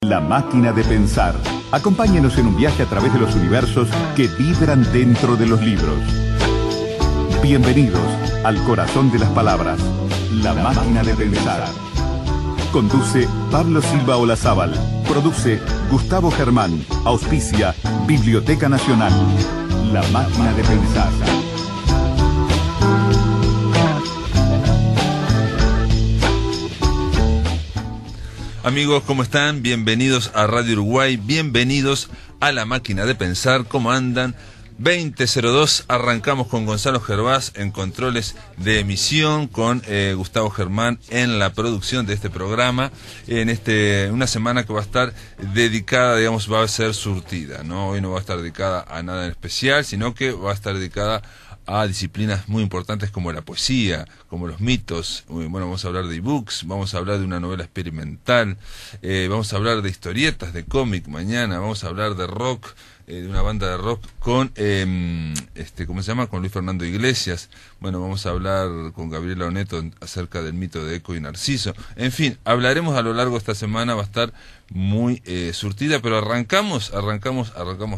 La máquina de pensar. Acompáñenos en un viaje a través de los universos que vibran dentro de los libros. Bienvenidos al corazón de las palabras. La máquina de pensar. Conduce Pablo Silva Olazábal. Produce Gustavo Germán. Auspicia Biblioteca Nacional. La máquina de pensar. Amigos, ¿cómo están? Bienvenidos a Radio Uruguay, bienvenidos a La Máquina de Pensar. ¿Cómo andan? 20:02, arrancamos con Gonzalo Gervás en controles de emisión, con Gustavo Germán en la producción de este programa, en una semana que va a estar dedicada, digamos, va a ser surtida, ¿no? Hoy no va a estar dedicada a nada en especial, sino que va a estar dedicada a disciplinas muy importantes como la poesía, como los mitos. Bueno, vamos a hablar de ebooks, vamos a hablar de una novela experimental, vamos a hablar de historietas, de cómic mañana, vamos a hablar de rock, de una banda de rock con, ¿cómo se llama? Con Luis Fernando Iglesias. Bueno, vamos a hablar con Gabriela Oneto acerca del mito de Eco y Narciso. En fin, hablaremos a lo largo de esta semana, va a estar muy surtida, pero arrancamos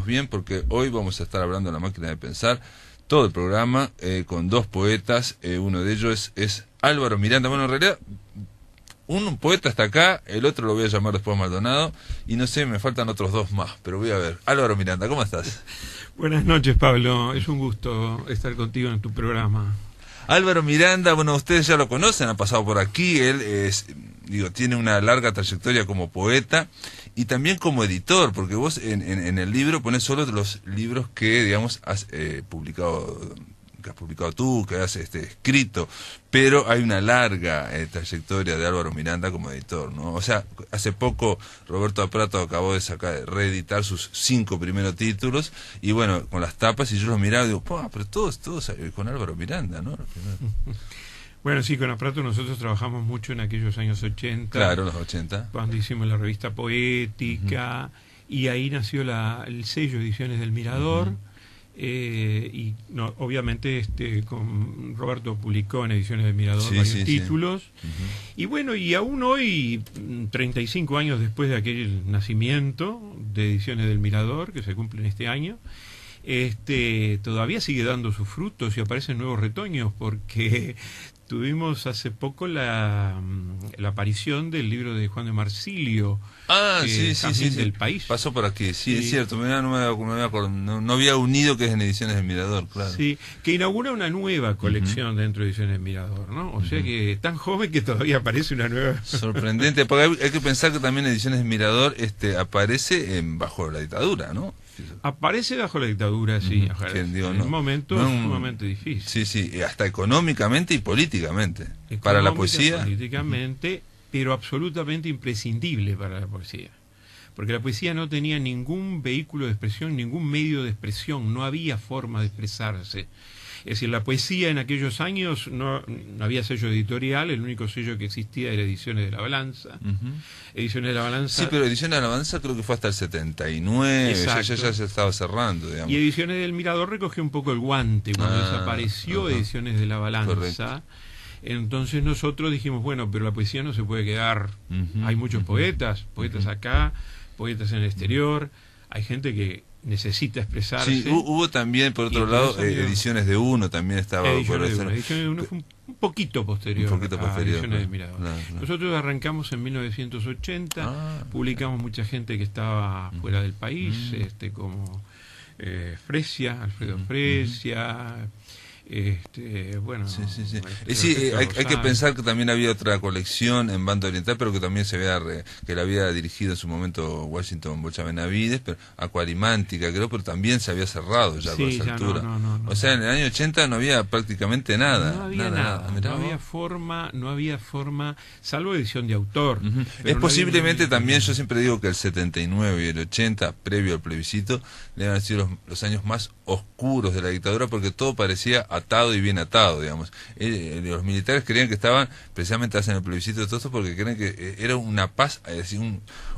bien, porque hoy vamos a estar hablando de La Máquina de Pensar, todo el programa, con dos poetas. Uno de ellos es Álvaro Miranda. Bueno, en realidad, un poeta está acá, el otro lo voy a llamar después Maldonado, y no sé, me faltan otros dos más, pero voy a ver. Álvaro Miranda, ¿cómo estás? Buenas noches, Pablo, es un gusto estar contigo en tu programa. Álvaro Miranda, bueno, ustedes ya lo conocen, ha pasado por aquí, él tiene una larga trayectoria como poeta y también como editor, porque vos en el libro pones solo los libros que, digamos, has publicado tú, que has escrito, pero hay una larga trayectoria de Álvaro Miranda como editor, ¿no? O sea, hace poco Roberto Aprato acabó de reeditar sus 5 primeros títulos, y bueno, con las tapas, y yo los miraba y digo, pero todos con Álvaro Miranda, ¿no? Bueno, sí, con Aprato nosotros trabajamos mucho en aquellos años 80. Claro, los 80. Cuando hicimos la revista Poética, y ahí nació el sello Ediciones del Mirador. Y no, obviamente con Roberto publicó en Ediciones del Mirador varios títulos. Y bueno, y aún hoy, 35 años después de aquel nacimiento de Ediciones del Mirador, que se cumple en este año, todavía sigue dando sus frutos y aparecen nuevos retoños, porque tuvimos hace poco la aparición del libro de Juan de Marsilio. Del País. Pasó por aquí, sí, es cierto, no había unido que es en Ediciones del Mirador, claro. Sí, que inaugura una nueva colección dentro de Ediciones del Mirador, ¿no? O sea que tan joven que todavía aparece una nueva. Sorprendente, porque hay que pensar que también Ediciones del Mirador aparece bajo la dictadura, ¿no? Aparece bajo la dictadura, sí, en un momento sumamente difícil. Sí, hasta económicamente y políticamente. Para la poesía. Políticamente, pero absolutamente imprescindible para la poesía. Porque la poesía no tenía ningún vehículo de expresión, ningún medio de expresión, no había forma de expresarse. Es decir, la poesía en aquellos años no había sello editorial, el único sello que existía era Ediciones de la Balanza. Ediciones de la Balanza. Sí, pero Ediciones de la Balanza creo que fue hasta el 79, ya se estaba cerrando, digamos. Y Ediciones del Mirador recogió un poco el guante cuando desapareció Ediciones de la Balanza. Correcto. Entonces nosotros dijimos, bueno, pero la poesía no se puede quedar. Hay muchos poetas acá, poetas en el exterior, hay gente que necesita expresarse. Sí, hubo también, por otro lado, Ediciones de Uno también estaba. Ediciones de Uno fue un poquito posterior a Ediciones del Mirador. Claro. Nosotros arrancamos en 1980, publicamos mucha gente que estaba fuera del país, como Fresia, Alfredo Fresia. Bueno, hay que pensar que también había otra colección en Banda Oriental, pero que también que la había dirigido en su momento Washington Bocha Benavides, pero Acuarimántica creo, pero también se había cerrado ya por esa altura. O sea, en el año 80 no había prácticamente nada. No había nada. No había forma, salvo edición de autor. Es posiblemente también, yo siempre digo que el 79 y el 80, previo al plebiscito, deben haber sido los años más oscuros de la dictadura, porque todo parecía atado y bien atado, digamos. Los militares creían que estaban precisamente hacen el plebiscito de todo esto porque creen que era una paz, es decir,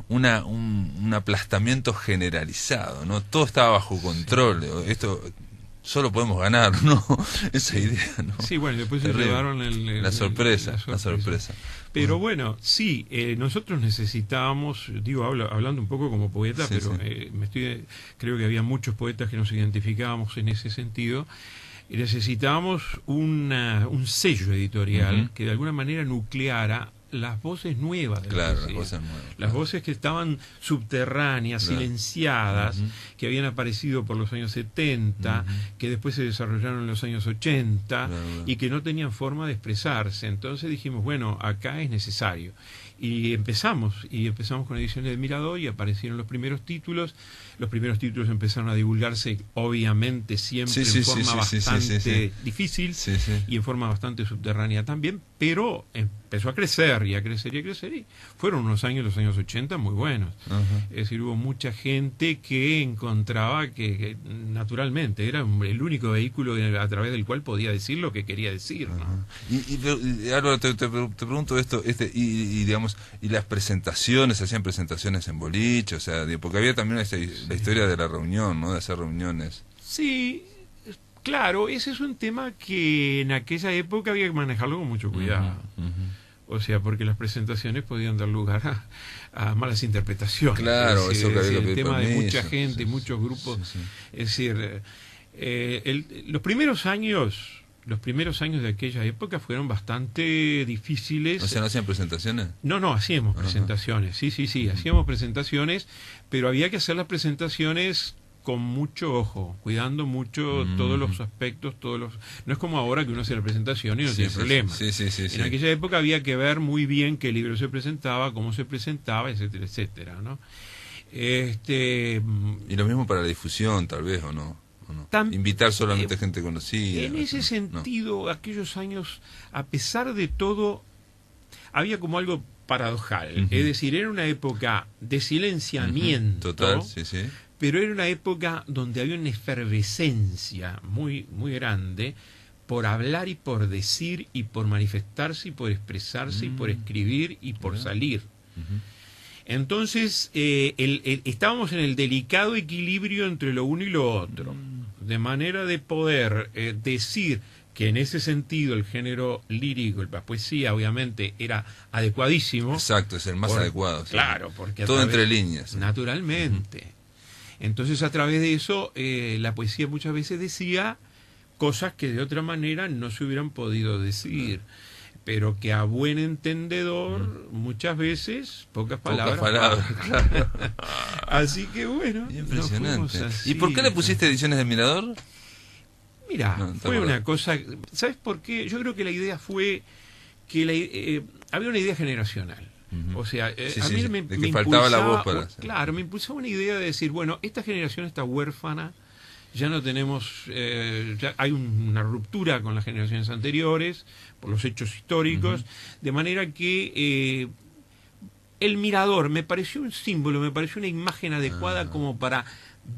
un aplastamiento generalizado, ¿no? Todo estaba bajo control. Esto solo podemos ganar, ¿no? Esa idea, ¿no? Sí, bueno, después se Terrible. llevaron La sorpresa. Pero bueno, sí, nosotros necesitábamos, digo, hablando un poco como poeta, Sí, pero sí. creo que había muchos poetas que nos identificábamos en ese sentido. Y necesitábamos un sello editorial que de alguna manera nucleara las voces nuevas de la Claro, poesía. las voces nuevas. Las voces que estaban subterráneas, Claro. silenciadas, que habían aparecido por los años 70, que después se desarrollaron en los años 80 Claro. y que no tenían forma de expresarse. Entonces dijimos, bueno, acá es necesario. Y empezamos con Ediciones del Mirador y aparecieron los primeros títulos. Los primeros títulos empezaron a divulgarse, obviamente, siempre Sí, en sí, forma sí, bastante sí. difícil Sí, sí. y en forma bastante subterránea también, pero empezó a crecer y a crecer y a crecer, y fueron unos años, los años 80, muy buenos. Ajá. Es decir, hubo mucha gente que encontraba que naturalmente era el único vehículo a través del cual podía decir lo que quería decir, ¿no? Ajá. Y Álvaro, te pregunto esto, y digamos, y las presentaciones, hacían presentaciones en boliche, o sea, porque había también la historia de la reunión, ¿no? De hacer reuniones. Sí, claro, ese es un tema que en aquella época había que manejarlo con mucho cuidado. O sea, porque las presentaciones podían dar lugar a malas interpretaciones. Claro, es eso que había que el pedir tema de permiso, mucha gente, sí, muchos grupos. sí. Es decir, los primeros años de aquella época fueron bastante difíciles. O sea, ¿no hacían presentaciones? No, hacíamos Ajá. presentaciones, sí, hacíamos presentaciones, pero había que hacer las presentaciones con mucho ojo, cuidando mucho todos los aspectos, no es como ahora que uno hace la presentación y no tiene problema. Sí. En aquella época había que ver muy bien qué libro se presentaba, cómo se presentaba, etcétera, etcétera, ¿no? Y lo mismo para la difusión, tal vez, ¿o no? Invitar solamente gente conocida. En ese sentido, aquellos años, a pesar de todo, había como algo paradojal. Es decir, era una época de silenciamiento. Total, sí. Pero era una época donde había una efervescencia muy, muy grande por hablar y por decir y por manifestarse y por expresarse y por escribir y por salir. Entonces, estábamos en el delicado equilibrio entre lo uno y lo otro, de manera de poder decir que en ese sentido el género lírico, la poesía, obviamente, era adecuadísimo. Exacto, es el más adecuado. Claro, porque todo entre líneas. Naturalmente. Entonces, a través de eso, la poesía muchas veces decía cosas que de otra manera no se hubieran podido decir, pero que a buen entendedor, muchas veces, pocas palabras. Claro. Así que bueno. Impresionante. ¿Y por qué le pusiste Ediciones del Mirador? Mira, fue una cosa. ¿Sabes por qué? Yo creo que la idea fue que había una idea generacional. O sea, a mí me faltaba la voz para hacer. Claro, me impulsaba una idea de decir, bueno, esta generación está huérfana, ya no tenemos, ya hay una ruptura con las generaciones anteriores, por los hechos históricos, de manera que el mirador me pareció un símbolo, me pareció una imagen adecuada como para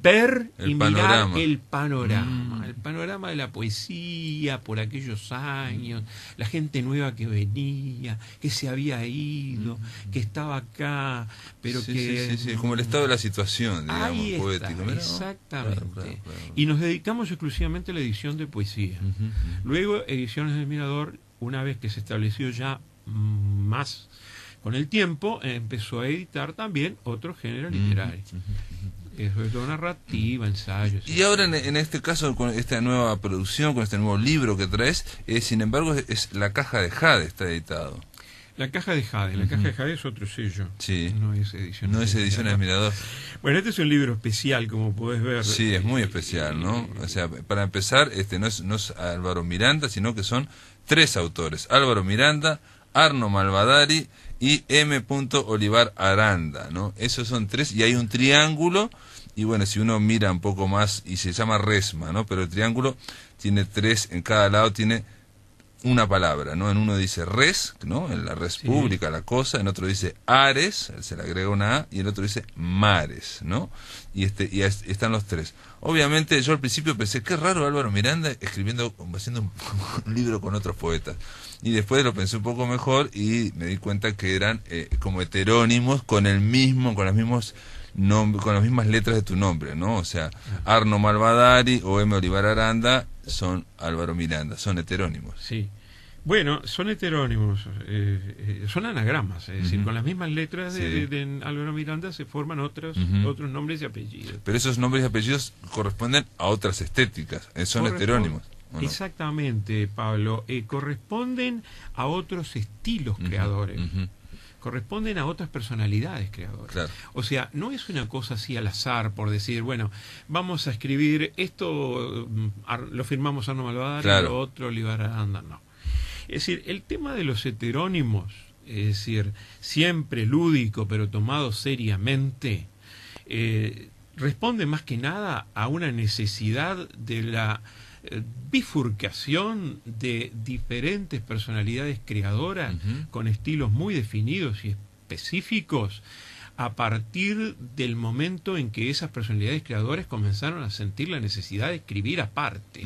ver y mirar el panorama de la poesía por aquellos años, la gente nueva que venía, que se había ido, que estaba acá, pero sí, como el estado de la situación, digamos, poético. Exactamente. Claro. Y nos dedicamos exclusivamente a la edición de poesía. Luego, Ediciones del Mirador, una vez que se estableció ya más con el tiempo, empezó a editar también otros géneros literarios. Sobre todo narrativa, ensayos. Y ahora en este caso, con esta nueva producción, con este nuevo libro que traes, sin embargo, es La Caja de Jade, está editado. La Caja de Jade, La Caja de Jade es otro sello. Sí. No es Ediciones del Mirador. Bueno, este es un libro especial, como podés ver. Sí, es muy especial, ¿no? O sea, para empezar, no es Álvaro Miranda, sino que son 3 autores: Álvaro Miranda, Arno Malvadari y M. Olivar Aranda, ¿no? Esos son 3, y hay un triángulo, y bueno, si uno mira un poco más, y se llama resma, ¿no? Pero el triángulo tiene 3, en cada lado tiene una palabra, ¿no? En uno dice res, ¿no? En la res pública, la cosa; en otro dice ares, se le agrega una A, y el otro dice mares, ¿no? Y están los 3. Obviamente yo al principio pensé, qué raro Álvaro Miranda haciendo un libro con otros poetas. Y después lo pensé un poco mejor y me di cuenta que eran como heterónimos con los mismos con las mismas letras de tu nombre, ¿no? O sea, Arno Malvadari o M. Olivar Aranda son Álvaro Miranda, son heterónimos. Sí. Bueno, son heterónimos, son anagramas, es decir, con las mismas letras de Álvaro Miranda se forman otros nombres y apellidos. Pero esos nombres y apellidos corresponden a otras estéticas, son heterónimos. ¿O no? Exactamente, Pablo, corresponden a otros estilos creadores, corresponden a otras personalidades creadoras. Claro. O sea, no es una cosa así al azar por decir, bueno, vamos a escribir esto, lo firmamos Arno Malvadari, claro, lo otro Olivar Aranda, no. Es decir, el tema de los heterónimos, es decir, siempre lúdico pero tomado seriamente, responde más que nada a una necesidad de la bifurcación de diferentes personalidades creadoras con estilos muy definidos y específicos a partir del momento en que esas personalidades creadoras comenzaron a sentir la necesidad de escribir aparte.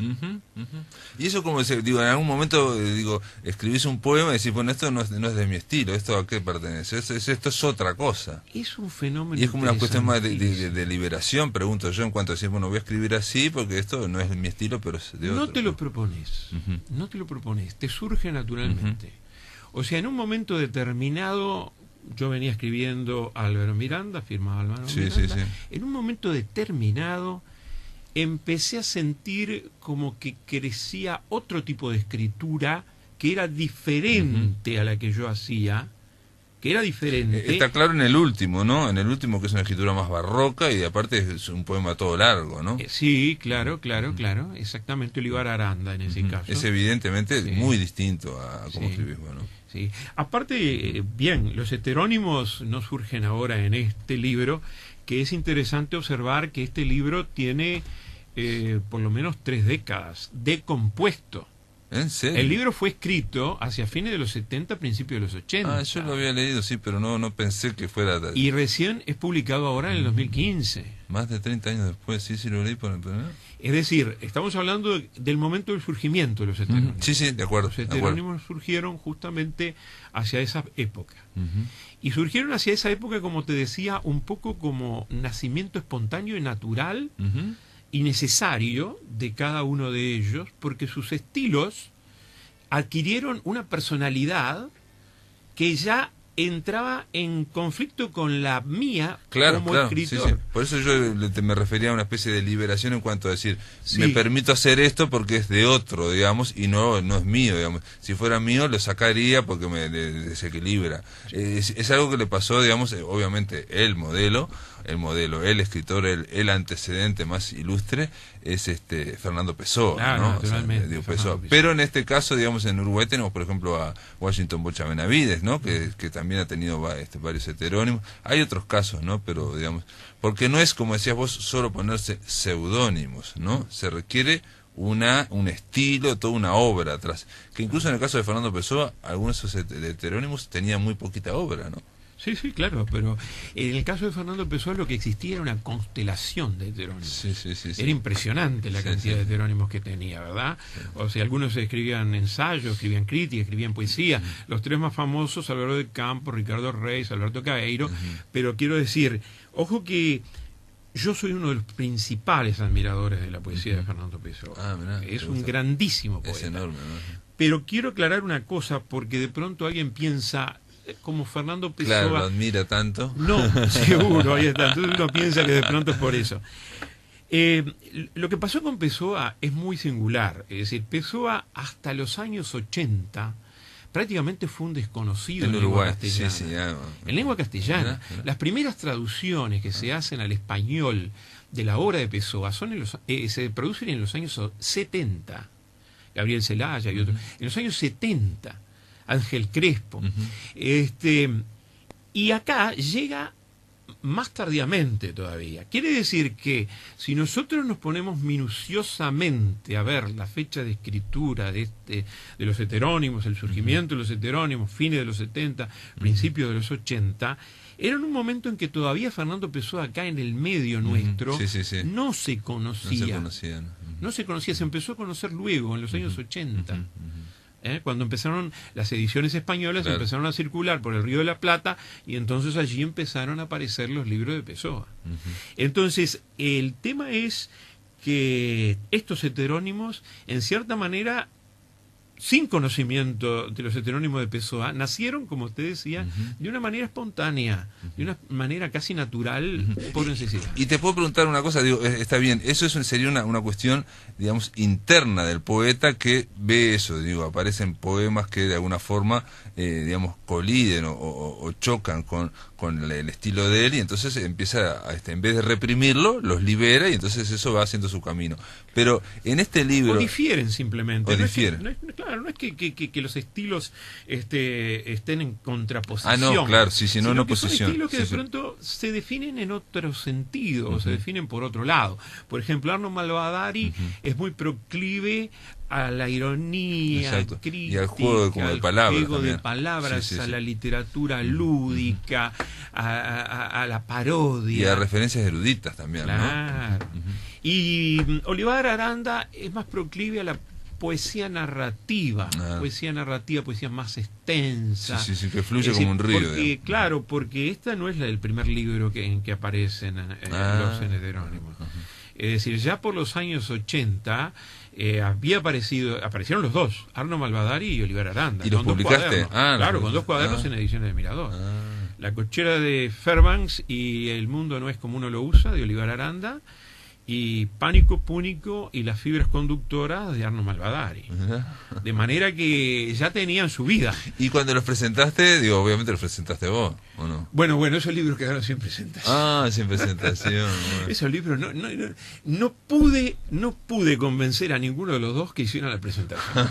Y eso, como digo, en algún momento escribís un poema y decís, bueno, esto no es de mi estilo, ¿esto a qué pertenece? Esto es otra cosa. Es un fenómeno. Y es como una cuestión más de liberación, pregunto yo, en cuanto a decir, bueno, voy a escribir así porque esto no es de mi estilo, pero es de otro. No te lo propones, no te lo propones, te surge naturalmente. O sea, en un momento determinado, yo venía escribiendo Álvaro Miranda, firmaba Álvaro Miranda. Sí. En un momento determinado empecé a sentir como que crecía otro tipo de escritura que era diferente a la que yo hacía, que era diferente. Está claro en el último, ¿no? En el último, que es una escritura más barroca y aparte es un poema todo largo, ¿no? Sí, claro, exactamente, Olivar Aranda en ese caso. Es evidentemente muy distinto a cómo escribís, bueno. Sí. Aparte, bien, los heterónimos no surgen ahora en este libro, que es interesante observar que este libro tiene por lo menos 3 décadas de compuesto. ¿En serio? El libro fue escrito hacia fines de los 70, principios de los 80. Yo lo había leído, sí, pero no pensé que fuera... Y recién es publicado ahora en el 2015. Más de 30 años después, sí lo leí por el... Es decir, estamos hablando del momento del surgimiento de los heterónimos. Sí, de acuerdo. Los heterónimos surgieron justamente hacia esa época. Y surgieron hacia esa época, como te decía, un poco como nacimiento espontáneo y natural y necesario de cada uno de ellos, porque sus estilos adquirieron una personalidad que ya entraba en conflicto con la mía como escritor. Sí. Por eso yo me refería a una especie de liberación en cuanto a decir, me permito hacer esto porque es de otro, digamos, y no es mío, digamos. Si fuera mío lo sacaría porque me desequilibra. Es algo que le pasó, digamos, obviamente el escritor, el antecedente más ilustre es Fernando Pessoa, ¿no? Naturalmente, O sea, Pessoa. Pero en este caso, digamos, en Uruguay tenemos, por ejemplo, a Washington Bocha Benavides, ¿no? Que también ha tenido varios heterónimos. Hay otros casos, ¿no? Pero, digamos, porque no es, como decías vos, solo ponerse seudónimos, ¿no? Se requiere un estilo, toda una obra atrás. Que incluso en el caso de Fernando Pessoa, algunos de esos heterónimos tenían muy poquita obra, ¿no? Sí, claro, pero en el caso de Fernando Pessoa lo que existía era una constelación de heterónimos. Sí. Era impresionante la cantidad de heterónimos que tenía, ¿verdad? O sea, algunos escribían ensayos, escribían crítica, escribían poesía. Los 3 más famosos, Álvaro de Campos, Ricardo Reis, Alberto Caeiro. Pero quiero decir, ojo que yo soy uno de los principales admiradores de la poesía de Fernando Pessoa. Es un grandísimo poeta. Es enorme, ¿no? Pero quiero aclarar una cosa, porque de pronto alguien piensa, como Fernando Pessoa... Claro, lo admira tanto. No, seguro, ahí está. Entonces uno piensa que de pronto es por eso. Lo que pasó con Pessoa es muy singular. Es decir, Pessoa hasta los años 80 prácticamente fue un desconocido en lengua castellana. En lengua castellana. Las primeras traducciones que se hacen al español de la obra de Pessoa se producen en los años 70. Gabriel Celaya y otros. En los años 70. Ángel Crespo. Y acá llega más tardíamente todavía. Quiere decir que si nosotros nos ponemos minuciosamente a ver la fecha de escritura de los heterónimos, el surgimiento de los heterónimos, fines de los 70, principios de los 80, era en un momento en que todavía Fernando Pessoa, acá en el medio nuestro, no se conocía. No se conocía, se empezó a conocer luego, en los años 80. Cuando empezaron las ediciones españolas, claro, empezaron a circular por el Río de la Plata, y entonces allí empezaron a aparecer los libros de Pessoa. Entonces, el tema es que estos heterónimos, en cierta manera, sin conocimiento de los heterónimos de Pessoa, nacieron, como usted decía, de una manera espontánea, de una manera casi natural, por necesidad. Y te puedo preguntar una cosa, digo, está bien, eso sería una cuestión, digamos, interna del poeta, que ve eso, digo, aparecen poemas que de alguna forma, digamos, coliden o chocan con el estilo de él, y entonces empieza, en vez de reprimirlo, los libera, y entonces eso va haciendo su camino. Pero en este libro... O difieren simplemente. O difieren. No es que los estilos estén en contraposición. Ah, no, claro, sí, no en oposición. Son estilos que sí, de pronto se definen en otro sentido, se definen por otro lado. Por ejemplo, Arno Malvadari es muy proclive a la ironía, exacto, crítica, y al juego como de palabras, a la literatura lúdica, a la parodia. Y a referencias eruditas también, claro, ¿no? Y Olivar Aranda es más proclive a la poesía narrativa, poesía más extensa. Sí, que fluye como un río. Porque, claro, porque esta no es el primer libro en que aparecen los heterónimos. Es decir, ya por los años 80 aparecieron los dos, Arno Malvadari y Olivar Aranda. ¿Y los publicaste? Claro, con 2 cuadernos en ediciones de Mirador. La cochera de Fairbanks y El mundo no es como uno lo usa, de Olivar Aranda, y Pánico Púnico y las fibras conductoras de Arno Malvadari. De manera que ya tenían su vida. Y cuando los presentaste, digo, obviamente los presentaste vos, ¿o no? Bueno, esos libros quedaron sin presentación. Sin presentación. Bueno. Esos libros no pude convencer a ninguno de los dos que hicieran la presentación.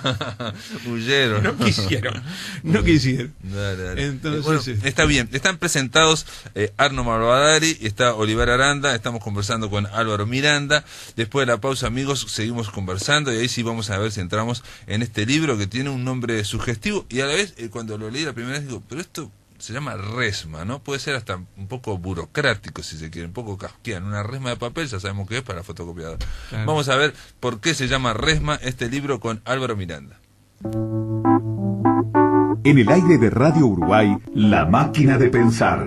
Huyeron. No quisieron. Dale. Entonces, bueno, está bien. Están presentados Arno Malvadari, está Olivar Aranda, estamos conversando con Álvaro Miranda. Después de la pausa, amigos, seguimos conversando, y ahí sí vamos a ver si entramos en este libro que tiene un nombre sugestivo, y a la vez, cuando lo leí la primera vez, digo, pero esto se llama resma, ¿no? Puede ser hasta un poco burocrático, si se quiere, un poco kafkiano. Una resma de papel, ya sabemos que es para fotocopiador. Claro. Vamos a ver por qué se llama resma este libro con Álvaro Miranda. En el aire de Radio Uruguay, La Máquina de Pensar.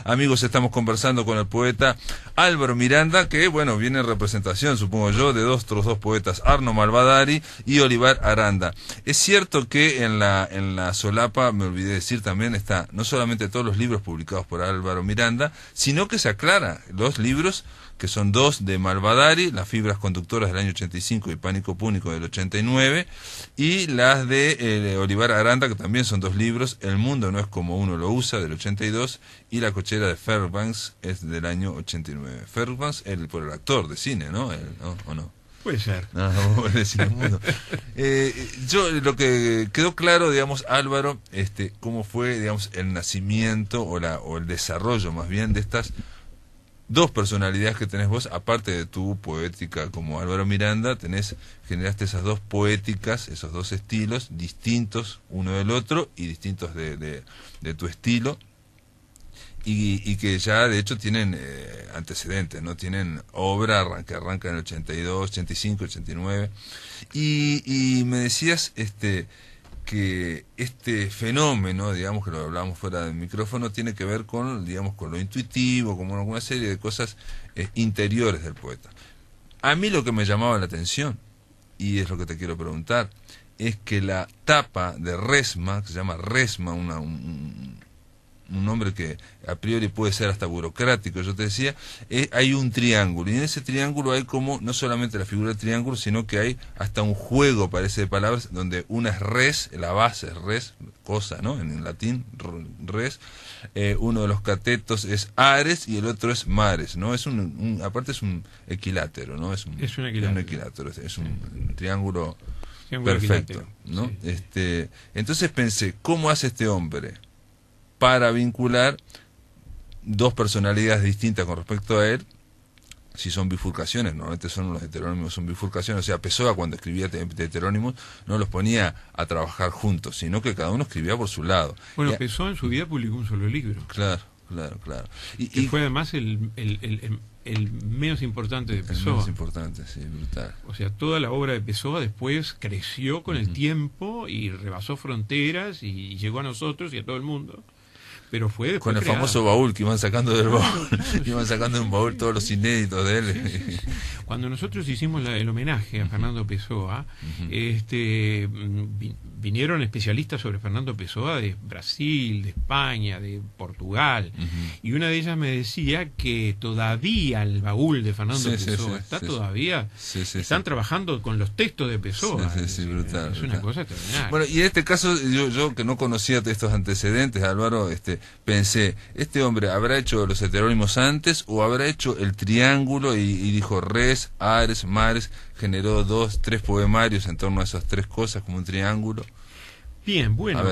Amigos, estamos conversando con el poeta Álvaro Miranda, que, bueno, viene en representación, supongo yo, de otros dos poetas, Arno Malvadari y Olivar Aranda. Es cierto que en la solapa, me olvidé decir también, está no solamente todos los libros publicados por Álvaro Miranda, sino que se aclara los libros, que son 2 de Malvadari, Las fibras conductoras del año 85 y Pánico Púnico del 89, y las de Olivar Aranda, que también son 2 libros, El mundo no es como uno lo usa, del 82, y La cochera de Fairbanks es del año 89. Fairbanks, por el actor de cine, ¿no? ¿O no? Puede ser. Yo, lo que quedó claro, digamos, Álvaro, cómo fue, digamos, el nacimiento o el desarrollo, más bien, de estas 2 personalidades que tenés vos, aparte de tu poética como Álvaro Miranda, generaste esas 2 poéticas, esos 2 estilos distintos uno del otro y distintos de tu estilo, y que ya de hecho tienen antecedentes, ¿no? Tienen obra que arranca en el 82, 85, 89, y me decías que este fenómeno, digamos, que lo hablábamos fuera del micrófono, tiene que ver con, digamos, con lo intuitivo, como alguna serie de cosas interiores del poeta. A mí lo que me llamaba la atención, y es lo que te quiero preguntar, es que la tapa de Resma, que se llama Resma, un nombre que a priori puede ser hasta burocrático, yo te decía, hay un triángulo, y en ese triángulo hay como, no solamente la figura del triángulo, sino que hay hasta un juego, parece, de palabras, donde una es res, la base es res, cosa, ¿no? En latín, res, uno de los catetos es ares y el otro es mares, ¿no? Es aparte es un equilátero, ¿no? Es un equilátero, es un triángulo perfecto, ¿no? Sí. Entonces pensé, ¿cómo hace este hombre para vincular 2 personalidades distintas con respecto a él? Si son bifurcaciones, normalmente son los heterónimos, son bifurcaciones. O sea, Pessoa, cuando escribía de heterónimos, no los ponía a trabajar juntos, sino que cada uno escribía por su lado. Bueno, Pessoa en su vida publicó un solo libro. Claro. Y fue además el menos importante de El Pessoa. más importante, sí, brutal. O sea, toda la obra de Pessoa después creció con el tiempo y rebasó fronteras y llegó a nosotros y a todo el mundo. Pero fue después Con el creada. famoso baúl que iban sacando del baúl. Iban sacando de un baúl todos los inéditos de él. Cuando nosotros hicimos el homenaje a Fernando Pessoa, vinieron especialistas sobre Fernando Pessoa de Brasil, de España, de Portugal, y una de ellas me decía que todavía el baúl de Fernando Pessoa está todavía, están trabajando con los textos de Pessoa. Brutal, es una cosa extraordinaria. Bueno, y en este caso, yo que no conocía estos antecedentes, Álvaro, pensé, ¿este hombre habrá hecho los heterónimos antes o habrá hecho el triángulo y dijo res, ares, mares, generó 2, 3 poemarios en torno a esas 3 cosas como un triángulo? Bien, bueno,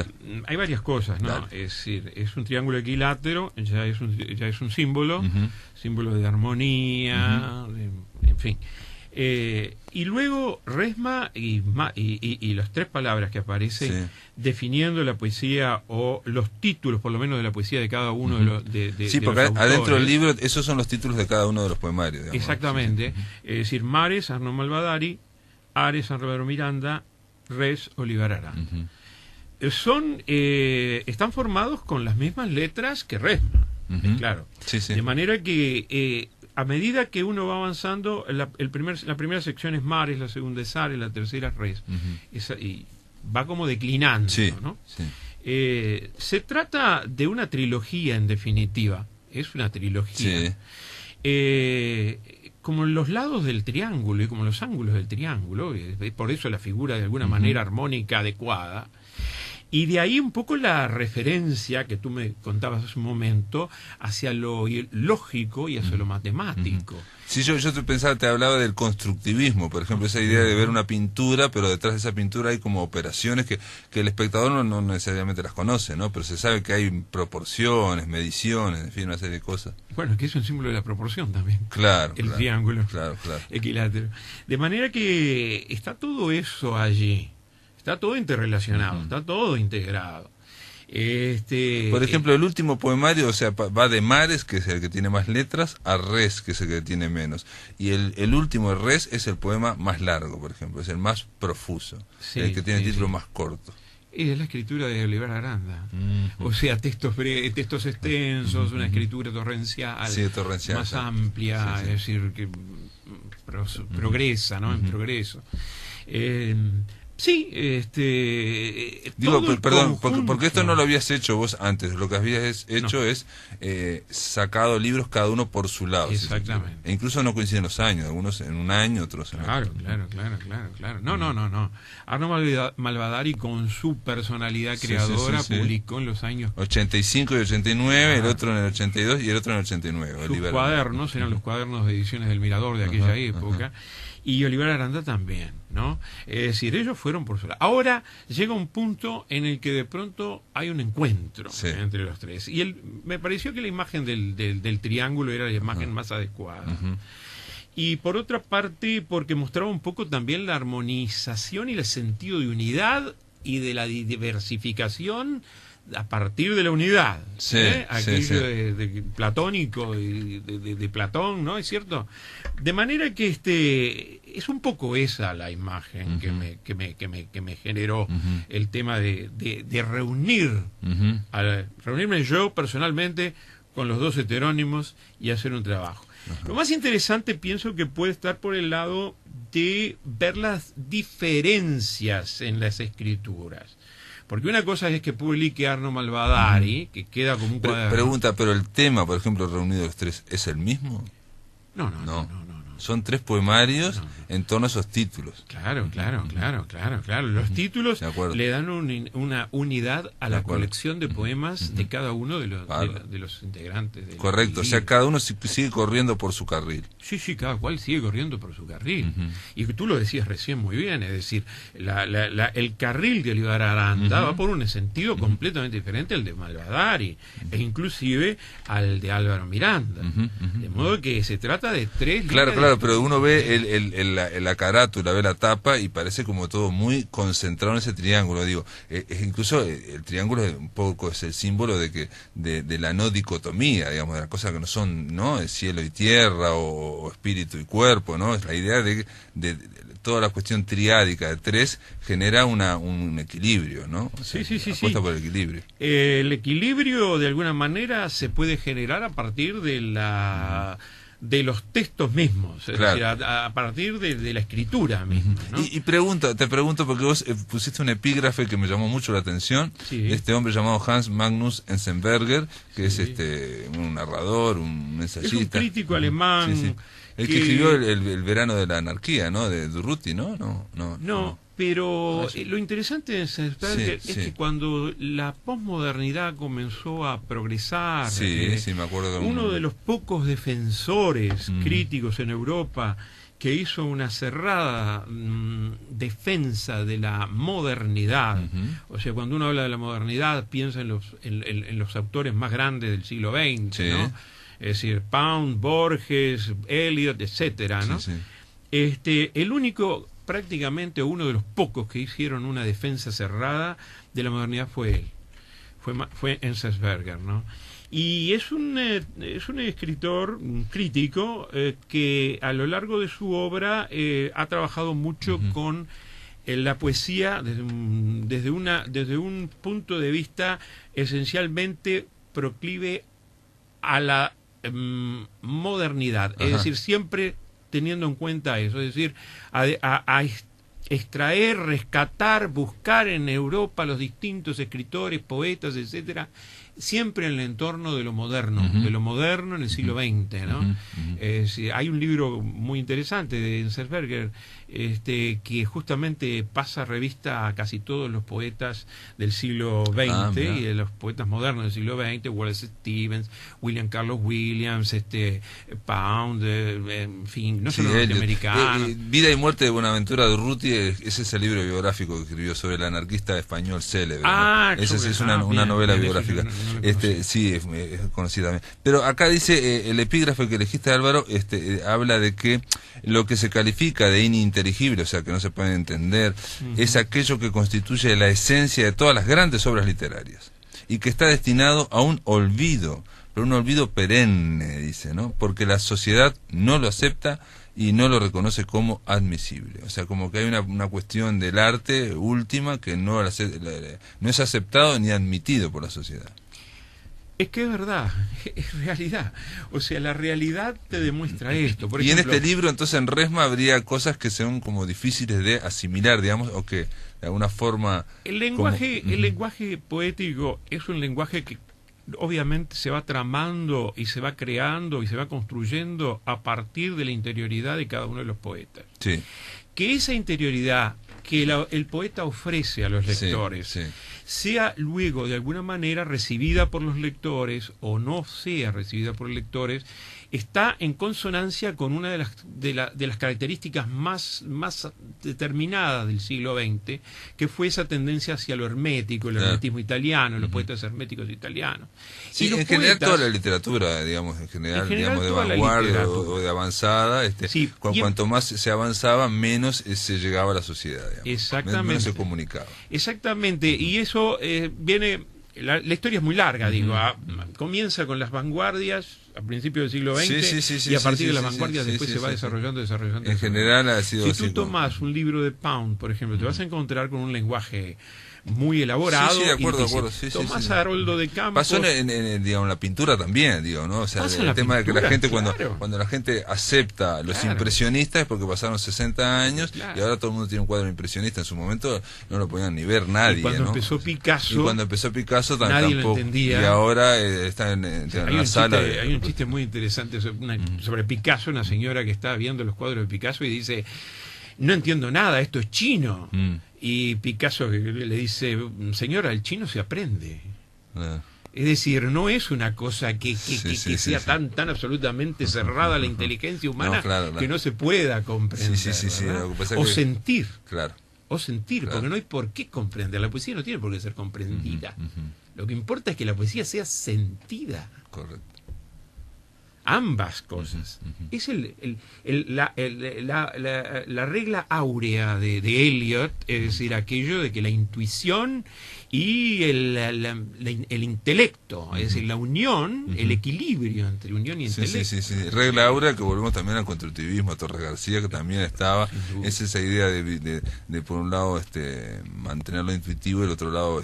hay varias cosas, ¿no? Dale. Es decir, es un triángulo equilátero, ya es un símbolo, símbolo de armonía, en fin. Y luego resma y las 3 palabras que aparecen definiendo la poesía o los títulos, por lo menos, de la poesía de cada uno de los sí, porque los adentro del autores. libro esos son los títulos de cada uno de los poemarios, digamos. Exactamente. Es decir, Mares, Arno Malvadari, Ares, Álvaro Miranda, Res, Olivar Aranda. Están formados con las mismas letras que Resma, claro. De manera que a medida que uno va avanzando, la primera sección es Mares, la segunda es Ares, la tercera es Res. Y va como declinando, ¿no? Se trata de una trilogía, en definitiva. Es una trilogía. Como los lados del triángulo y como los ángulos del triángulo, por eso la figura de alguna manera armónica adecuada. Y de ahí un poco la referencia que tú me contabas hace un momento hacia lo lógico y hacia lo matemático. Sí, yo te hablaba del constructivismo, por ejemplo, esa idea de ver una pintura, pero detrás de esa pintura hay como operaciones que el espectador no necesariamente las conoce, ¿no? Pero se sabe que hay proporciones, mediciones, en fin, una serie de cosas. Bueno, es que es un símbolo de la proporción también. Claro. El triángulo. Claro. Equilátero. De manera que está todo eso allí. Está todo interrelacionado, está todo integrado. Por ejemplo, el último poemario, o sea, va de Mares, que es el que tiene más letras, a Res, que es el que tiene menos. Y el último, Res, es el poema más largo, por ejemplo, es el más profuso, el que tiene el título más corto. Es la escritura de Olivar Aranda. O sea, textos extensos, una escritura torrencial, más amplia, es decir, que progresa, ¿no? En progreso. Sí, digo, perdón, porque esto no lo habías hecho vos antes. Lo que habías hecho es sacado libros cada uno por su lado. Exactamente. E incluso no coinciden los años, algunos en un año, otros en otro. Claro. No. Arno Malvadari, con su personalidad creadora, publicó en los años 85 y 89, el otro en el 82 y el otro en el 89. Sus cuadernos eran los cuadernos de Ediciones del Mirador de aquella época. Y Olivar Aranda también, ¿no? Es decir, ellos fueron por su lado. Ahora llega un punto en el que de pronto hay un encuentro entre los 3. Y me pareció que la imagen del triángulo era la imagen más adecuada. Y por otra parte, porque mostraba un poco también la armonización y el sentido de unidad y de la diversificación a partir de la unidad, aquello de platónico de Platón, ¿no? Es cierto. De manera que es un poco esa la imagen que me generó el tema de reunirme yo personalmente con los 2 heterónimos y hacer un trabajo. Lo más interesante pienso que puede estar por el lado de ver las diferencias en las escrituras. Porque una cosa es que publique Arno Malvadari, que queda como un cuaderno. Pregunta, pero el tema, por ejemplo, reunido los 3, ¿es el mismo? No. Son 3 poemarios en torno a esos títulos. Claro. Los títulos le dan una unidad a la colección de poemas de cada uno de los integrantes. Correcto, o sea, cada uno sigue corriendo por su carril. Sí, cada cual sigue corriendo por su carril. Y tú lo decías recién muy bien, es decir, el carril de Olivar Aranda va por un sentido completamente diferente al de Malvadari, e inclusive al de Álvaro Miranda. De modo que se trata de 3 líneas claro, pero uno ve la carátula, ve la tapa y parece como todo muy concentrado en ese triángulo. Digo, incluso el triángulo es un poco es el símbolo de la no dicotomía, digamos, de las cosas que no son, ¿no? El cielo y tierra o espíritu y cuerpo, ¿no? Es la idea de toda la cuestión triádica de tres genera un equilibrio, ¿no? O sea, sí. apuesta por el equilibrio. El equilibrio, de alguna manera, se puede generar a partir de los textos mismos, es Claro. decir, a partir de la escritura misma, ¿no? Y te pregunto, porque vos pusiste un epígrafe que me llamó mucho la atención, Sí. de este hombre llamado Hans Magnus Enzensberger, que Sí. es un narrador, un ensayista. Es un crítico alemán. Sí. El que escribió el verano de la anarquía, ¿no? De Durruti, ¿no? No. Pero sí. lo interesante de Enzensberger Sí, es sí. que cuando la posmodernidad comenzó a progresar, Sí, me acuerdo. uno de los pocos defensores Mm. críticos en Europa que hizo una cerrada defensa de la modernidad. Ujú. O sea, cuando uno habla de la modernidad, piensa en los autores más grandes del siglo XX, Sí. ¿no? Es decir, Pound, Borges, Eliot, etcétera, ¿no? Sí. El único, prácticamente uno de los pocos que hicieron una defensa cerrada de la modernidad fue él. Fue Enzensberger, ¿no? Y es un escritor, un crítico, que a lo largo de su obra ha trabajado mucho Ujú. con la poesía desde un punto de vista esencialmente proclive a la modernidad. Ajá. Es decir, siempre teniendo en cuenta eso, es decir, a extraer, rescatar, buscar en Europa los distintos escritores, poetas, etcétera, siempre en el entorno de lo moderno, en el siglo XX, ¿no? Hay un libro muy interesante de Enzensberger, que justamente pasa revista a casi todos los poetas del siglo XX y de los poetas modernos del siglo XX, Wallace Stevens, William Carlos Williams, Pound, en fin, no solo norteamericanos. Vida y muerte de Buenaventura Durruti, ese es el libro biográfico que escribió sobre el anarquista español célebre. ¿No? Esa sí es una novela biográfica. Sí, es conocida también. Pero acá dice, el epígrafe que elegiste, Álvaro, habla de que lo que se califica de ininteligible, o sea, que no se puede entender, es aquello que constituye la esencia de todas las grandes obras literarias y que está destinado a un olvido, pero un olvido perenne, dice, ¿no? Porque la sociedad no lo acepta y no lo reconoce como admisible. O sea, como que hay una cuestión del arte última que no es aceptado ni admitido por la sociedad. Es que es verdad, es realidad. O sea, la realidad te demuestra esto. Por ejemplo, en este libro, entonces, en Resma habría cosas que son como difíciles de asimilar, digamos, o que de alguna forma... El lenguaje poético es un lenguaje que obviamente se va tramando y se va creando y se va construyendo a partir de la interioridad de cada uno de los poetas. Sí. Que esa interioridad que el poeta ofrece a los lectores sea luego de alguna manera recibida por los lectores o no sea recibida por los lectores, está en consonancia con una de las características más determinadas del siglo XX, que fue esa tendencia hacia lo hermético, el hermetismo italiano, los poetas herméticos italianos. Sí, en general toda la literatura, digamos, en general digamos, de vanguardia o de avanzada, cuanto más se avanzaba, menos se llegaba a la sociedad, digamos. Exactamente. Menos se comunicaba. Exactamente, y eso viene... La historia es muy larga, digo. Comienza con las vanguardias a principios del siglo XX y a partir de las vanguardias después se va desarrollando. En general ha sido así. Si tú tomas un libro de Pound, por ejemplo, te vas a encontrar con un lenguaje muy elaborado. De acuerdo. Tomás a Haroldo de Campos. Pasó digamos, la pintura también, digo, ¿no? O sea, el tema de que la gente, cuando la gente acepta los impresionistas es porque pasaron 60 años y ahora todo el mundo tiene un cuadro impresionista. En su momento no lo podían ni ver nadie. Y cuando empezó Picasso, nadie lo entendía. Y ahora está en la sala. Hay un chiste muy interesante sobre Picasso, una señora que está viendo los cuadros de Picasso y dice: no entiendo nada, esto es chino. Y Picasso le dice: señora, el chino se aprende. Es decir, no es una cosa que sea tan absolutamente cerrada a la inteligencia humana que no se pueda comprender. O sentir. O sentir, porque no hay por qué comprender. La poesía no tiene por qué ser comprendida. Lo que importa es que la poesía sea sentida. Correcto. ambas cosas. Es la regla áurea de Eliot, es decir, aquello de que la intuición y el intelecto, es decir, la unión, el equilibrio entre unión y intelecto. Sí. Regla áurea, que volvemos también al constructivismo, a Torres García, que también estaba, es esa idea de por un lado mantener lo intuitivo y el otro lado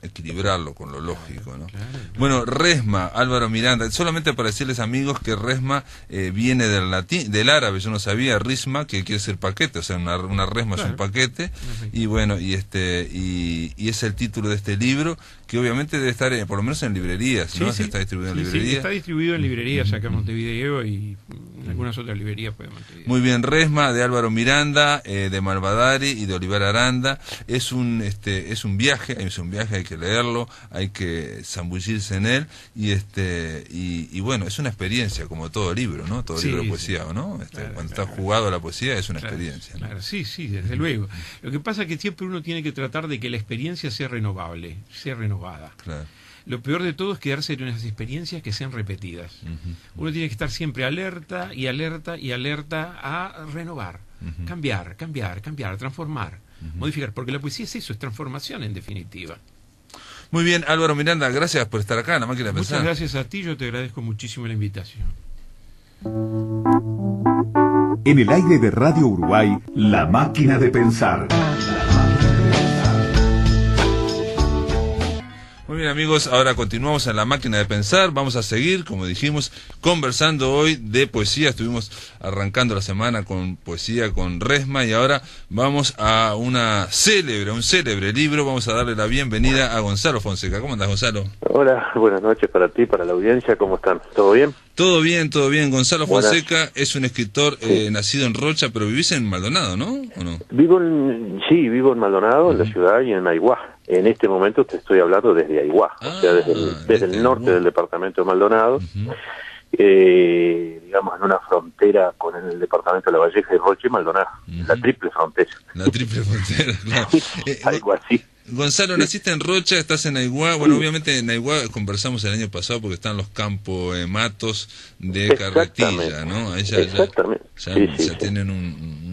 equilibrarlo con lo lógico, ¿no? Claro. Bueno, resma, Álvaro Miranda, solamente para decirles, amigos, que resma viene del árabe, yo no sabía, risma, que quiere decir paquete, o sea, una resma es un paquete, y bueno, y es el título de este libro, que obviamente debe estar por lo menos en librerías, ¿no? Se está distribuido en librerías. Sí, está distribuido en librerías acá en Montevideo y en algunas otras librerías de Montevideo. Muy bien, resma, de Álvaro Miranda, de Malvadari y de Olivar Aranda, es un viaje, hay que leerlo, hay que zambullirse en él, y bueno, es una experiencia, como todo libro, ¿no? Todo libro de poesía, ¿no? Cuando está jugado a la poesía es una experiencia, ¿no? Claro, sí, desde luego. Lo que pasa es que siempre uno tiene que tratar de que la experiencia sea renovable, sea renovada. Claro. Lo peor de todo es quedarse en unas experiencias que sean repetidas. Uno tiene que estar siempre alerta a renovar, cambiar, transformar, modificar, porque la poesía es eso, es transformación en definitiva. Muy bien, Álvaro Miranda, gracias por estar acá en La Máquina de Pensar. Muchas gracias a ti, yo te agradezco muchísimo la invitación. En el aire de Radio Uruguay, La Máquina de Pensar. Muy bien, amigos, ahora continuamos en La Máquina de Pensar. Vamos a seguir, como dijimos, conversando hoy de poesía. Estuvimos arrancando la semana con poesía con resma, y ahora vamos a un célebre libro. Vamos a darle la bienvenida a Gonzalo Fonseca. ¿Cómo andás, Gonzalo? Hola, buenas noches para ti, para la audiencia. ¿Cómo están? ¿Todo bien? Todo bien. Gonzalo Fonseca es un escritor nacido en Rocha, pero vivís en Maldonado, ¿no? ¿O no? Vivo en Maldonado, en la ciudad, y en Aiguá. En este momento te estoy hablando desde Aiguá, o sea, desde el norte del departamento de Maldonado, digamos, en una frontera con el departamento de La Valleja y Rocha y Maldonado, la triple frontera. La triple frontera, claro. Algo así. Gonzalo, naciste en Rocha, estás en Aiguá. Bueno, obviamente en Aiguá conversamos el año pasado porque están los campos matos de Carretilla, ¿no? Exactamente. Ya tienen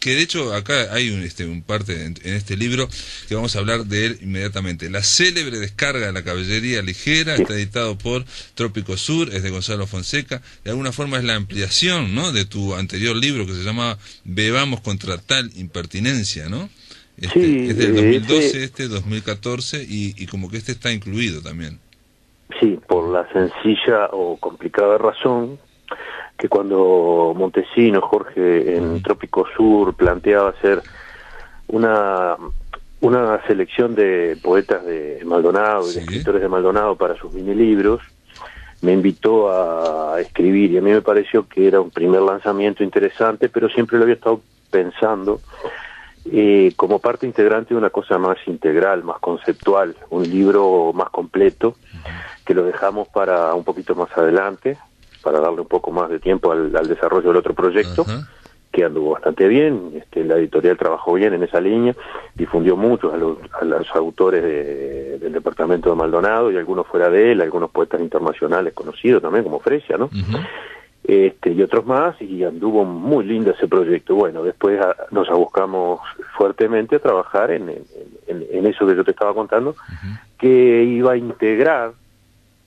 que de hecho acá hay un parte en este libro que vamos a hablar de él inmediatamente. La célebre descarga de la caballería ligera, está editado por Trópico Sur, es de Gonzalo Fonseca. De alguna forma es la ampliación, ¿no?, de tu anterior libro que se llama Bebamos contra tal impertinencia, ¿no? Es del 2012, 2014, y como que está incluido también. Sí, por la sencilla o complicada razón que cuando Montesino, Jorge, en Trópico Sur planteaba hacer una selección de poetas de Maldonado y de escritores de Maldonado para sus mini libros, me invitó a escribir, y a mí me pareció que era un primer lanzamiento interesante, pero siempre lo había estado pensando como parte integrante de una cosa más integral, más conceptual, un libro más completo, que lo dejamos para un poquito más adelante, para darle un poco más de tiempo al desarrollo del otro proyecto, que anduvo bastante bien. La editorial trabajó bien en esa línea, difundió mucho a los autores del departamento de Maldonado, y algunos fuera de él, algunos poetas internacionales conocidos también, como Fresia, ¿no? Y otros más, y anduvo muy lindo ese proyecto. Bueno, después nos abocamos fuertemente a trabajar en eso que yo te estaba contando, que iba a integrar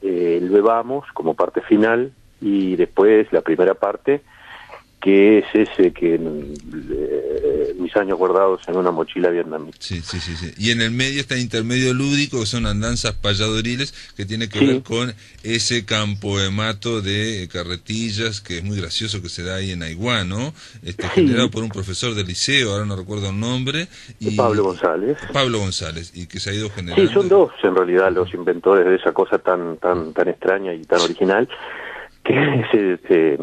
el Bebamos como parte final, y después la primera parte, que es ese que mis años guardados en una mochila vietnamita. Sí. Y en el medio está el intermedio lúdico, que son andanzas payadoriles, que tiene que ver con ese campo de mato de Carretillas, que es muy gracioso, que se da ahí en Aiguá, ¿no? Generado por un profesor del liceo, ahora no recuerdo el nombre. Pablo González, y que se ha ido generando. Sí, son dos en realidad los inventores de esa cosa tan extraña y tan original, que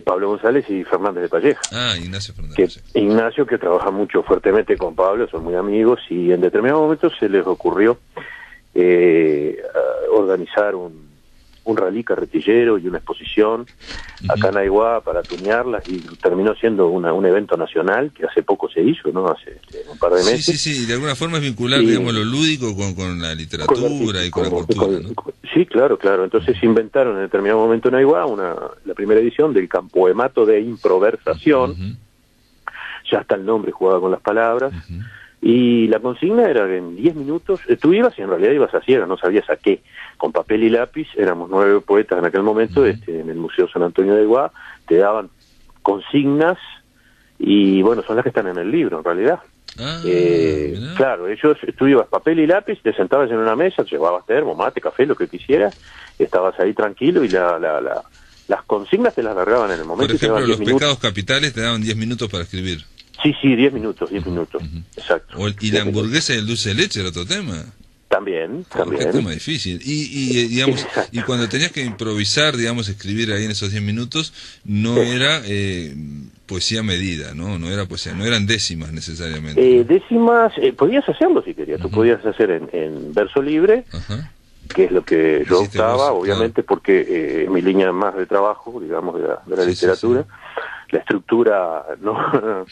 Pablo González y Fernández de Palleja. Ignacio Fernández. Ignacio, que trabaja mucho fuertemente con Pablo, son muy amigos, y en determinado momento se les ocurrió organizar un un rally carretillero y una exposición acá en Aiguá para tunearlas, y terminó siendo un evento nacional que hace poco se hizo, ¿no? Hace un par de meses. Sí, de alguna forma es vincular, digamos, lo lúdico con la literatura y con la cultura, ¿no? Sí, claro. Entonces inventaron en determinado momento en Aiguá la primera edición del Campoemato de Improversación. Ya hasta el nombre jugaba con las palabras. Y la consigna era que en 10 minutos, tú ibas y en realidad ibas a ciegas, no sabías a qué. Con papel y lápiz, éramos 9 poetas en aquel momento, en el Museo San Antonio de Aiguá, te daban consignas, y bueno, son las que están en el libro en realidad. Claro, tú ibas papel y lápiz, te sentabas en una mesa, llevabas termo, mate, café, lo que quisieras, estabas ahí tranquilo, y las consignas te las largaban en el momento. Por ejemplo, los pecados capitales te daban 10 minutos para escribir. Sí, 10 minutos, exacto. Y la hamburguesa y el dulce de leche era otro tema. También. Qué tema difícil. Digamos, y cuando tenías que improvisar, digamos, escribir ahí en esos 10 minutos, no era poesía medida, ¿no? No era poesía, no eran décimas necesariamente. Décimas, podías hacerlo si querías. Tú podías hacer en verso libre, que es lo que yo optaba, obviamente, porque mi línea más de trabajo, digamos, de la literatura, la estructura, no...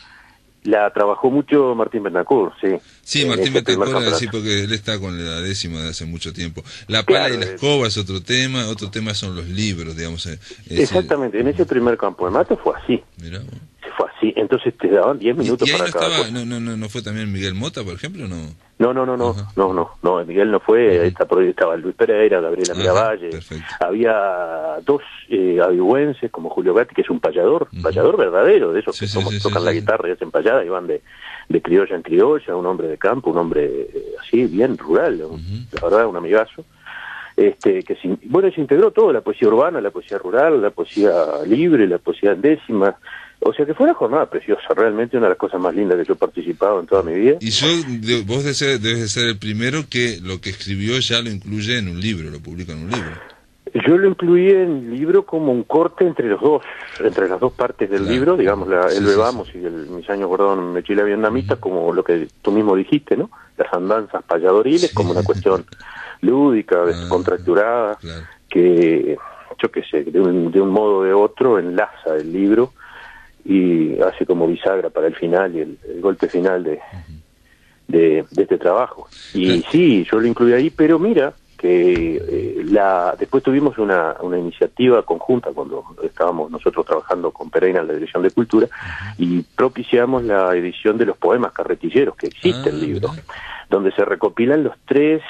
La trabajó mucho Martín Betancourt, sí. Sí, Martín Betancourt, sí, porque él está con la décima de hace mucho tiempo. La pala y la escoba es otro tema son los libros, digamos. Exactamente, en ese primer Campoemato fue así. Mirá. Fue así, entonces te daban 10 minutos para cada cosa. ¿No fue también Miguel Mota, por ejemplo? No, Miguel no fue, estaba Luis Pereira, Gabriela Miravalle, había 2 adigüenses como Julio Gatti, que es un payador verdadero, de esos que tocan la guitarra y hacen payada y van de criolla en criolla, un hombre de campo, un hombre así, bien rural, la verdad, un amigazo. Se integró todo, la poesía urbana, la poesía rural, la poesía libre, la poesía en décimas. O sea que fue una jornada preciosa, realmente una de las cosas más lindas que yo he participado en toda mi vida. Y vos debes de ser el primero que lo que escribió ya lo incluye en un libro, lo publica en un libro. Yo lo incluí en el libro como un corte entre las dos partes del libro, digamos, el Bebamos y Mis años Gordón Mechila Vietnamita, como lo que tú mismo dijiste, ¿no? Las andanzas payadoriles, como una cuestión lúdica, descontracturada, que, yo qué sé, de un modo o de otro enlaza el libro y hace como bisagra para el final y el golpe final de este trabajo. Y sí, yo lo incluí ahí, pero mira que después tuvimos una iniciativa conjunta cuando estábamos nosotros trabajando con Pereira en la Dirección de Cultura, y propiciamos la edición de los poemas carretilleros, que existe el libro, donde se recopilan los tres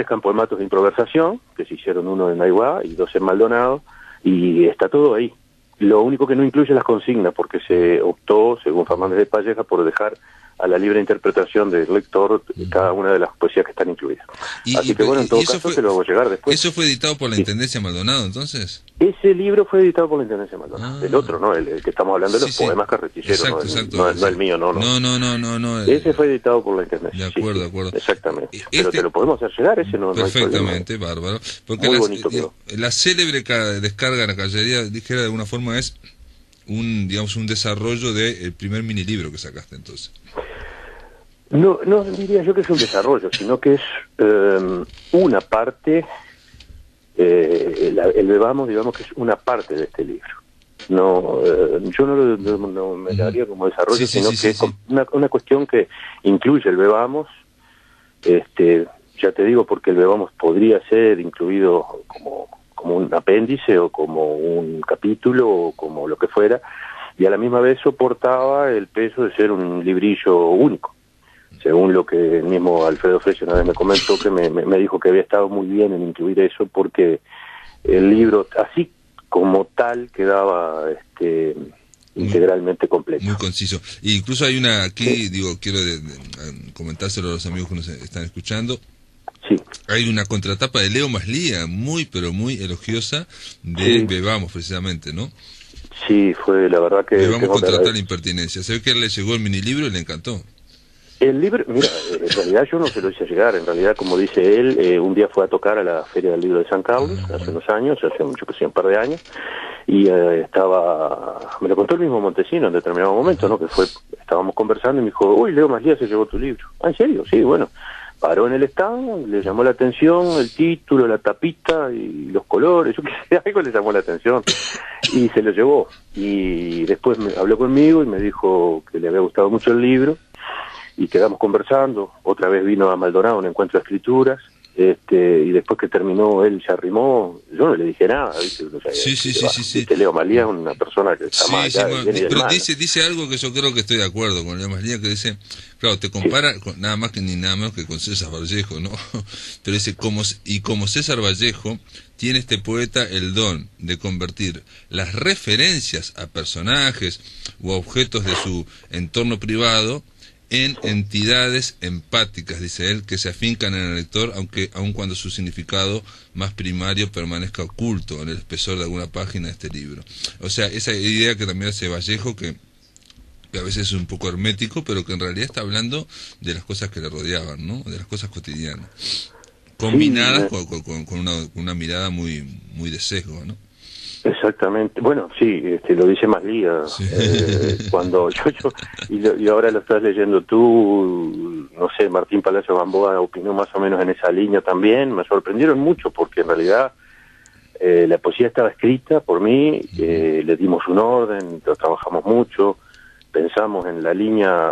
campoematos de improvisación, que se hicieron, uno en Aiguá y 2 en Maldonado, y está todo ahí. Lo único que no incluye las consignas, porque se optó, según Fernández de Palleja, por dejar a la libre interpretación del lector cada una de las poesías que están incluidas. Así que bueno, en todo caso se lo hago llegar después. ¿Eso fue editado por la Intendencia Maldonado, entonces? Ese libro fue editado por la Intendencia Maldonado. El otro, ¿no? El que estamos hablando de los poemas carretilleros, exacto, no el mío, no. No. Ese fue editado por la Intendencia. De acuerdo. Exactamente. Pero te lo podemos hacer llegar, ese no. Perfectamente, no hay problema. Bárbaro. Porque muy bonito quedó. La célebre descarga en la caballería, dijera de alguna forma, es un desarrollo del primer mini libro que sacaste entonces. No diría yo que es un desarrollo, sino que es una parte, el Bebamos, digamos que es una parte de este libro. Yo no me daría como desarrollo, sino que es una cuestión que incluye el Bebamos, ya te digo, porque el Bebamos podría ser incluido como un apéndice o como un capítulo o como lo que fuera, y a la misma vez soportaba el peso de ser un librillo único, según lo que el mismo Alfredo Freixo una vez me comentó, que me dijo que había estado muy bien en incluir eso, porque el libro así como tal quedaba integralmente completo. Muy conciso. E incluso hay una aquí, quiero comentárselo a los amigos que nos están escuchando. Sí. Hay una contratapa de Leo Maslía, muy pero muy elogiosa, de Bebamos precisamente, ¿no? Sí, fue la verdad que... Bebamos contra tal impertinencia. Se ve que a él le llegó el mini libro y le encantó. El libro, mira, en realidad yo no se lo hice llegar. En realidad, como dice él, un día fue a tocar a la Feria del Libro de San Carlos, hace unos años, hace mucho que sí, un par de años, y me lo contó el mismo Montesino en determinado momento, ¿no? Que estábamos conversando y me dijo, uy, Leo Maslía se llevó tu libro. ¿Ah, en serio? Sí, bueno. paró en el stand, le llamó la atención el título, la tapita y los colores, yo qué sé, algo le llamó la atención y se lo llevó. Y después habló conmigo y me dijo que le había gustado mucho el libro y quedamos conversando. Otra vez vino a Maldonado un encuentro de escrituras, y después que terminó él se arrimó, yo no le dije nada, ¿viste? O sea, Sí. Leo Malía es una persona que está más allá del bien y del Pero mal. dice algo que yo creo que estoy de acuerdo con Leo Malía, que dice, claro, te compara con, nada más que ni nada menos que con César Vallejo, ¿no? Pero dice, como César Vallejo, tiene este poeta el don de convertir las referencias a personajes o a objetos de su entorno privado en entidades empáticas, dice él, que se afincan en el lector, aun cuando su significado más primario permanezca oculto en el espesor de alguna página de este libro. O sea, esa idea que también hace Vallejo, que a veces es un poco hermético, pero que en realidad está hablando de las cosas que le rodeaban, ¿no? De las cosas cotidianas, combinadas con una mirada muy de sesgo, ¿no? Exactamente, bueno, sí, lo dice Maslía, Sí. Cuando y ahora lo estás leyendo tú, no sé, Martín Palacio Gamboa opinó más o menos en esa línea también, me sorprendieron mucho porque en realidad la poesía estaba escrita por mí, le dimos un orden, lo trabajamos mucho, pensamos en la línea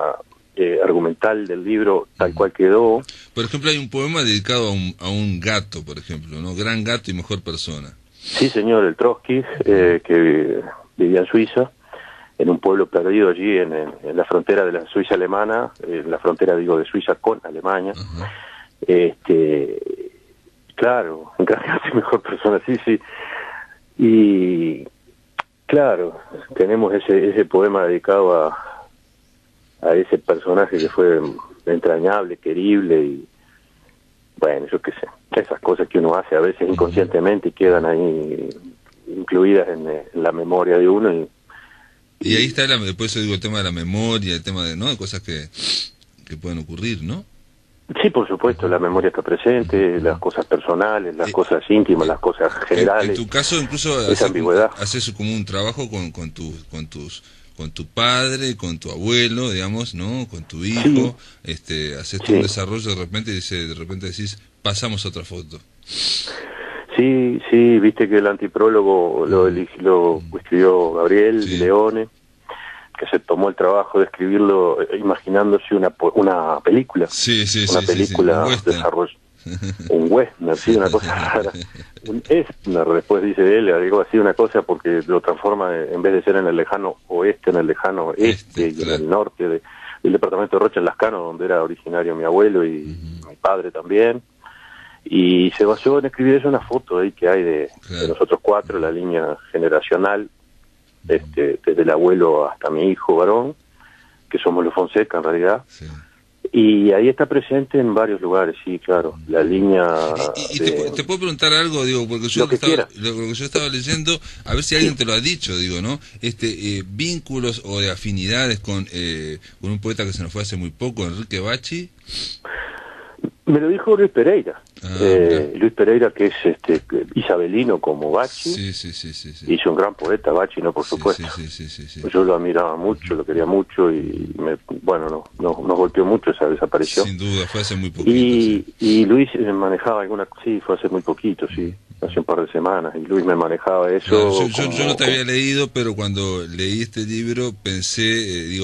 argumental del libro tal cual quedó. Por ejemplo, hay un poema dedicado a un gato, por ejemplo, ¿no? Gran gato y mejor persona. Sí, señor, el Trotsky, que vivía en Suiza, en un pueblo perdido allí en la frontera de la Suiza alemana, en la frontera, digo, de Suiza con Alemania. Uh-huh. Claro, un gran gato y mejor persona, sí. Y claro, tenemos ese poema dedicado a ese personaje que fue entrañable, querible y bueno, yo qué sé, esas cosas que uno hace a veces inconscientemente y quedan ahí incluidas en la memoria de uno. Y ahí está, después digo, el tema de la memoria, el tema de, ¿no?, de cosas que pueden ocurrir, ¿no? Sí, por supuesto, la memoria está presente, las cosas personales, las cosas íntimas, las cosas generales. En tu caso, incluso esa ambigüedad. Haces como un trabajo con tu padre, con tu abuelo, digamos, ¿no? Con tu hijo, sí. Haces un desarrollo de repente decís, pasamos a otra foto. Sí, viste que el antiprólogo lo escribió Gabriel Leone, que se tomó el trabajo de escribirlo imaginándose una película. Una película de desarrollo. Un western, sí, una cosa rara. Un Estner, después dice él, algo así, una cosa, porque lo transforma, en vez de ser en el lejano oeste, en el lejano este, y en el norte del departamento de Rocha, en Lascano, donde era originario mi abuelo y mi padre también. Y se basó en escribir eso, una foto ahí que hay de nosotros cuatro, la línea generacional, desde el abuelo hasta mi hijo varón, que somos los Fonseca en realidad. Sí. Y ahí está presente en varios lugares, sí, claro, la línea... te puedo preguntar algo, digo, porque yo lo que yo estaba leyendo, a ver si alguien te lo ha dicho, digo, ¿no? Vínculos o de afinidades con un poeta que se nos fue hace muy poco, Enrique Bachi. Me lo dijo Luis Pereira. Luis Pereira, que es isabelino como Bachi. Sí. Hizo un gran poeta, Bachi, ¿no? Por supuesto. Sí. Yo lo admiraba mucho, lo quería mucho y nos golpeó mucho esa desaparición. Sin duda, fue hace muy poquito. Y Luis manejaba fue hace muy poquito, sí. Hace un par de semanas, y Luis me manejaba eso. Claro, yo no te había leído, pero cuando leí este libro pensé,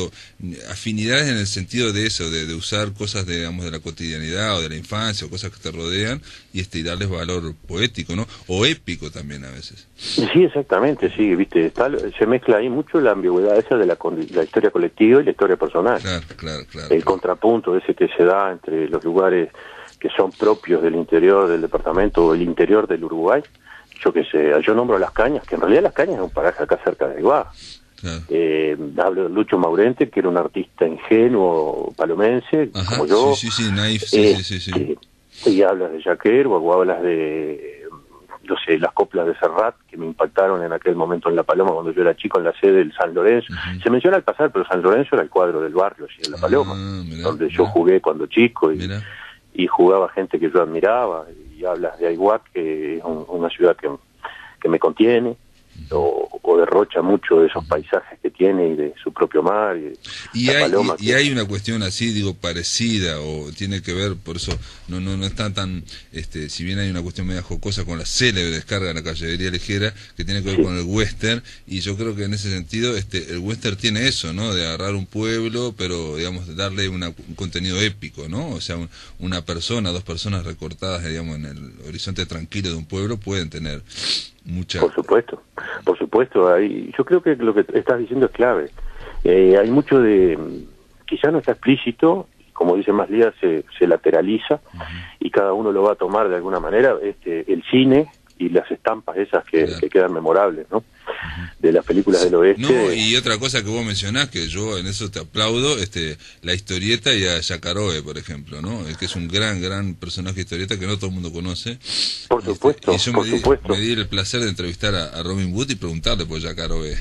afinidades en el sentido de eso, de usar cosas, digamos, de la cotidianidad o de la infancia o cosas que te rodean y darles valor poético, ¿no? O épico también a veces. Sí, exactamente, sí, viste, se mezcla ahí mucho la ambigüedad esa de la historia colectiva y la historia personal. Claro. El contrapunto ese que se da entre los lugares que son propios del interior del departamento o el interior del Uruguay. Yo qué sé, yo nombro Las Cañas, que en realidad Las Cañas es un paraje acá cerca de Aiguá. Hablo de Lucho Maurente, que era un artista ingenuo palomense, como yo. Sí, naif, sí. Y hablas de Jaquero, o hablas de, no sé, las coplas de Serrat, que me impactaron en aquel momento en La Paloma, cuando yo era chico, en la sede del San Lorenzo. Se menciona al pasar, pero San Lorenzo era el cuadro del barrio, en La Paloma, donde yo jugué cuando chico, y jugaba gente que yo admiraba, y hablas de Aiguá, que es una ciudad que me contiene, o derrocha mucho de esos paisajes que tiene y de su propio mar. Y hay una cuestión así, digo, parecida, o tiene que ver, por eso no está tan, si bien hay una cuestión media jocosa con la célebre descarga de la caballería ligera, que tiene que ver con el western, y yo creo que en ese sentido el western tiene eso, ¿no? De agarrar un pueblo, pero, digamos, darle un contenido épico, ¿no? O sea, una persona, dos personas recortadas, digamos, en el horizonte tranquilo de un pueblo pueden tener mucha... Por supuesto, ahí, yo creo que lo que estás diciendo es clave. Hay mucho de, quizá no está explícito, como dice Maslía, se lateraliza, y cada uno lo va a tomar de alguna manera, el cine y las estampas esas que quedan memorables, ¿no? De las películas del oeste. No, y otra cosa que vos mencionás, que yo en eso te aplaudo, la historieta y a Yacaroe, por ejemplo, ¿no? Que es un gran personaje de historieta que no todo el mundo conoce. Por supuesto, y yo me di el placer de entrevistar a Robin Hood y preguntarle por Yacaroe.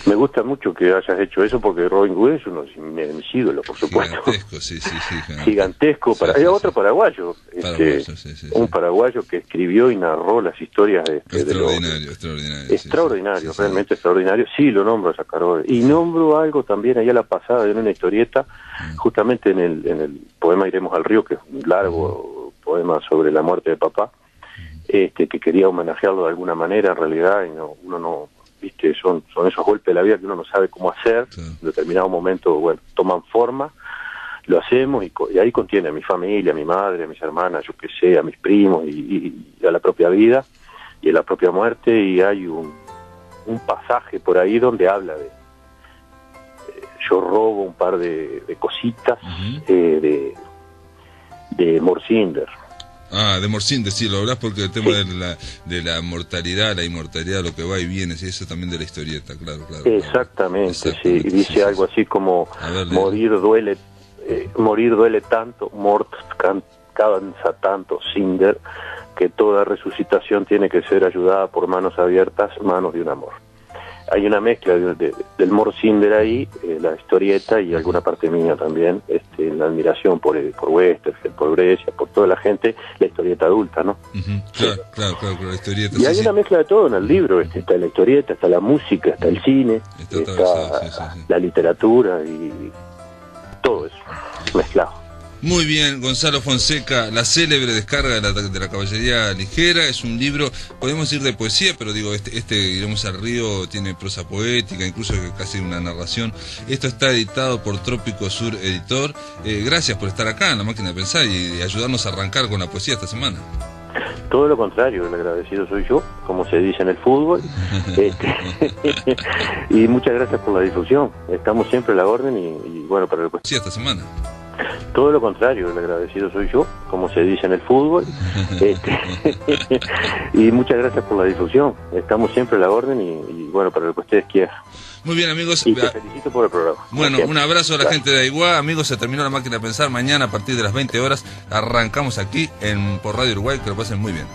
Me gusta mucho que hayas hecho eso, porque Robin Hood es uno de mis ídolos, por supuesto. Gigantesco, sí. Gigantesco. Hay otro paraguayo, un paraguayo que escribió y narró las historias de extraordinario, realmente extraordinario. Sí, lo nombro a Yacaroe. Y nombro algo también allá a la pasada, en una historieta, justamente en el poema Iremos al río, que es un largo poema sobre la muerte de papá, que quería homenajearlo de alguna manera, en realidad, y uno no, viste, son esos golpes de la vida que uno no sabe cómo hacer. En determinado momento, bueno, toman forma, lo hacemos, y ahí contiene a mi familia, a mi madre, a mis hermanas, yo qué sé, a mis primos, y a la propia vida y a la propia muerte. Y hay un pasaje por ahí donde habla de yo robo un par de cositas de Morcinder. De Morcinder, sí, lo hablas porque el tema de la mortalidad, la inmortalidad, lo que va y viene, sí, eso también de la historieta, claro. Exactamente, sí, y dice algo así como morir duele tanto, mort cansa tanto, Cinder, que toda resucitación tiene que ser ayudada por manos abiertas, manos de un amor. Hay una mezcla del Morcinder ahí, la historieta, y alguna parte mía también, la admiración por Westergel, por Grecia, por toda la gente, la historieta adulta, ¿no? Claro, la historieta. Y hay una mezcla de todo en el libro, está la historieta, está la música, está el cine, está la literatura, y todo eso mezclado. Muy bien, Gonzalo Fonseca, la célebre descarga de la caballería ligera, es un libro, podemos decir de poesía, pero digo, Iremos al río, tiene prosa poética, incluso casi una narración. Esto está editado por Trópico Sur Editor. Gracias por estar acá en La Máquina de Pensar y ayudarnos a arrancar con la poesía esta semana. Todo lo contrario, el agradecido soy yo, como se dice en el fútbol. Y muchas gracias por la difusión. Estamos siempre a la orden y bueno, para la poesía esta semana. Todo lo contrario, el agradecido soy yo, como se dice en el fútbol. Y muchas gracias por la difusión. Estamos siempre a la orden y bueno, para lo que ustedes quieran. Muy bien, amigos. Y te felicito por el programa. Bueno, un abrazo a la gente de Aiguá. Amigos, se terminó La Máquina de Pensar. Mañana a partir de las 20 horas arrancamos aquí por Radio Uruguay. Que lo pasen muy bien.